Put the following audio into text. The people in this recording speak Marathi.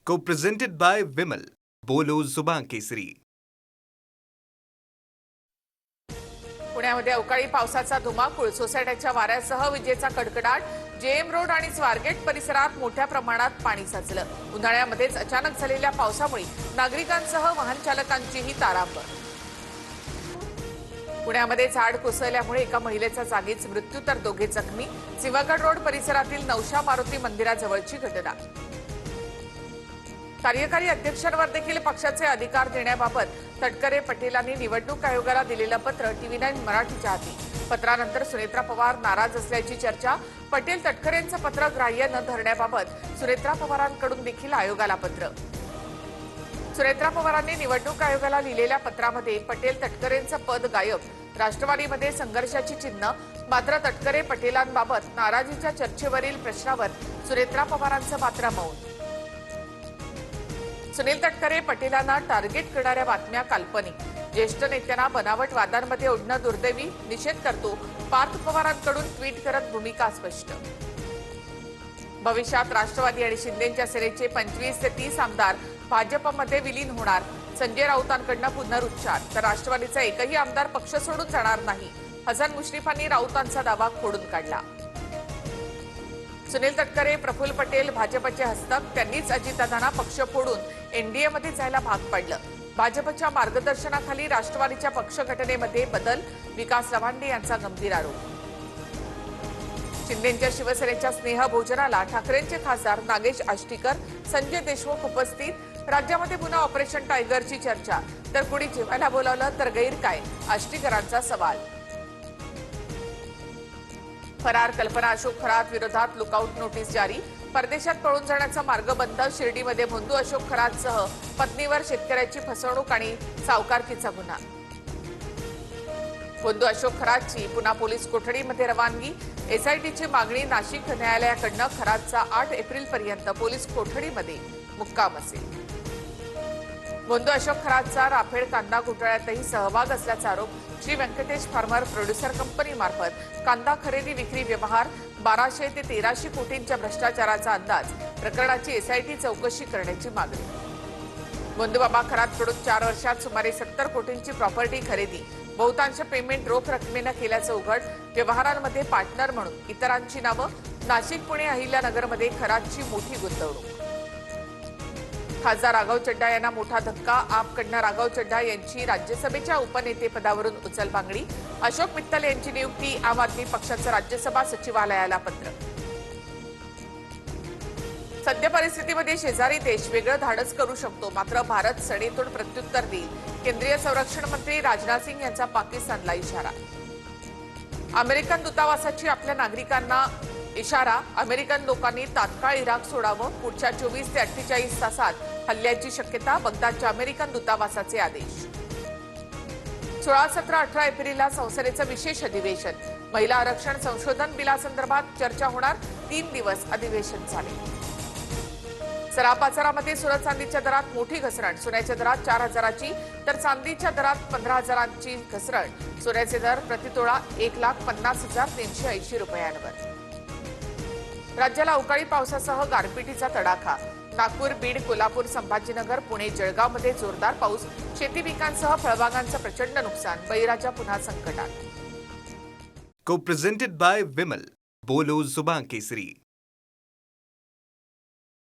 Co-presented by Vimal. बोलो जुबान केसरी. पुण्यामध्ये अवकाळी पावसाचा धुमाकूळ, सोसायट्याच्या वाऱ्यासह विजेचा कडकडाट, जेएम रोड आणि स्वारगेट परिसरात मोठ्या प्रमाणात पाणी साचलं. उन्हाळ्यामध्येच अचानक झालेल्या पावसामुळे नागरिकांसह वाहन चालकांचीही तारांबळ. पुण्यामध्ये झाड कोसळल्यामुळे एका महिलेचा जागीच मृत्यू तर दोघे जखमी. सिंहगड रोड परिसरातील नवशा मारुती मंदिराजवळची घटना. कार्यकारी अध्यक्षांवर देखील पक्षाचे अधिकार देण्याबाबत तटकरे पटेलांनी निवडणूक आयोगाला दिलेलं पत्र TV9 मराठीच्या हाती. पत्रानंतर सुनेत्रा पवार नाराज असल्याची चर्चा. पटेल तटकरेंचं पत्र ग्राह्य न धरण्याबाबत सुनेत्रा पवारांकडून देखील आयोगाला पत्र. सुनेत्रा पवारांनी निवडणूक आयोगाला लिहिलेल्या पत्रामध्ये पटेल तटकरेंचं पद गायब, राष्ट्रवादीमध्ये संघर्षाची चिन्ह. मात्र तटकरे पटेलांबाबत नाराजीच्या चर्चेवरील प्रश्नावर सुनेत्रा पवारांचं मात्र मौन. सुनील तटकरे पटेलांना टार्गेट करणाऱ्या बातम्या काल्पनिक. ज्येष्ठ नेत्यांना बनावट वादांमध्ये ओढणं दुर्दैवी, निषेध करतो. पार्थ पवारांकडून ट्विट करत भूमिका स्पष्ट. भविष्यात राष्ट्रवादी आणि शिंदेच्या सेनेचे 25 ते 30 आमदार भाजपमध्ये विलीन होणार. संजय राऊतांकडून पुनरुच्चार. तर राष्ट्रवादीचा एकही आमदार पक्ष सोडून जाणार नाही. हसन मुश्रीफांनी राऊतांचा दावा खोडून काढला. सुनील तटकरे, प्रफुल्ल पटेल भाजपचे हस्तक. त्यांनीच अजितदादांना पक्ष फोडून एनडीएमध्ये जायला भाग पाडलं. भाजपच्या मार्गदर्शनाखाली राष्ट्रवादीच्या पक्ष घटनेमध्ये बदल. विकास लवांडे यांचा गंभीर आरोप. शिंदेच्या शिवसेनेच्या स्नेहभोजनाला ठाकरेंचे खासदार नागेश आष्टीकर, संजय देशमुख उपस्थित. राज्यामध्ये पुन्हा ऑपरेशन टायगरची चर्चा. तर कुणी जेवायला बोलावलं तर गैर काय, आष्टीकरांचा सवाल. फरार कल्पना अशोक खरात विरोधात लुकआउट नोटीस जारी. परदेशात पळून जाण्याचा मार्ग बंद. शिर्डीमध्ये भोंदू अशोक खरातसह पत्नीवर शेतकऱ्याची फसवणूक आणि सावकारकीचा गुन्हा. भोंदू अशोक खरातची पुन्हा पोलीस कोठडीमध्ये रवानगी. एसआयटीची मागणी. नाशिक न्यायालयाकडनं खरातचा 8 एप्रिलपर्यंत पोलीस कोठडीमध्ये मुक्काम असेल. भोंदू अशोक खरातचा राफेल कांदा घोटाळ्यातही सहभाग असल्याचा आरोप. श्री व्यंकटेश फार्मर प्रोड्युसर कंपनीमार्फत कांदा खरेदी विक्री व्यवहार. 1200 ते 1300 कोटींच्या भ्रष्टाचाराचा अंदाज. प्रकरणाची एसआयटी चौकशी करण्याची मागणी. भोंदूबाबा खरातकडून 4 वर्षात सुमारे 70 कोटींची प्रॉपर्टी खरेदी. बहुतांश पेमेंट रोख रकमेनं केल्याचं उघड. व्यवहारांमध्ये पार्टनर म्हणून इतरांची नावं. नाशिक, पुणे, अहिल्यानगरमध्ये खरातची मोठी गुंतवणूक. खासदार राघव चड्डा यांना मोठा धक्का. आपकडनं राघव चड्डा यांची राज्यसभेच्या उपनेतेपदावरून उचलबांगडी. अशोक मित्तल यांची नियुक्ती. आम आदमी पक्षाचं राज्यसभा सचिवालयाला पत्र. सद्य परिस्थितीमध्ये शेजारी देश वेगळं धाडस करू शकतो, मात्र भारत सडेतोड प्रत्युत्तर देईल. केंद्रीय संरक्षण मंत्री राजनाथ सिंग यांचा पाकिस्तानला इशारा. अमेरिकन दूतावासाची आपल्या नागरिकांना इशारा. अमेरिकन लोकांनी तात्काळ इराक सोडावं. पुढच्या 24 ते 48 तासात हल्ल्याची शक्यता. बगदादच्या अमेरिकन दूतावासाचे आदेश. 16, 17, 18 एप्रिलला संसदेचं विशेष अधिवेशन. महिला आरक्षण संशोधन बिलासंदर्भात चर्चा होणार. 3 दिवस अधिवेशन झाले. सराफाचारामध्ये सोनं चांदीच्या दरात मोठी घसरण. सोन्याच्या दरात 4,000ची तर चांदीच्या दरात 15,000ची घसरण. सोन्याचे दर प्रतितोळा 1,50,380 रुपयांवर. राज्याला अवकाळी पावसासह गारपिटीचा तडाखा. नागपूर, बीड, कोल्हापूर, संभाजीनगर, पुणे, जळगावमध्ये जोरदार पाऊस. शेती पिकांसह फळबागांचं प्रचंड नुकसान. बळीराजा पुन्हा संकटात. Co-presented by Vimal. बोलो जुबान केसरी.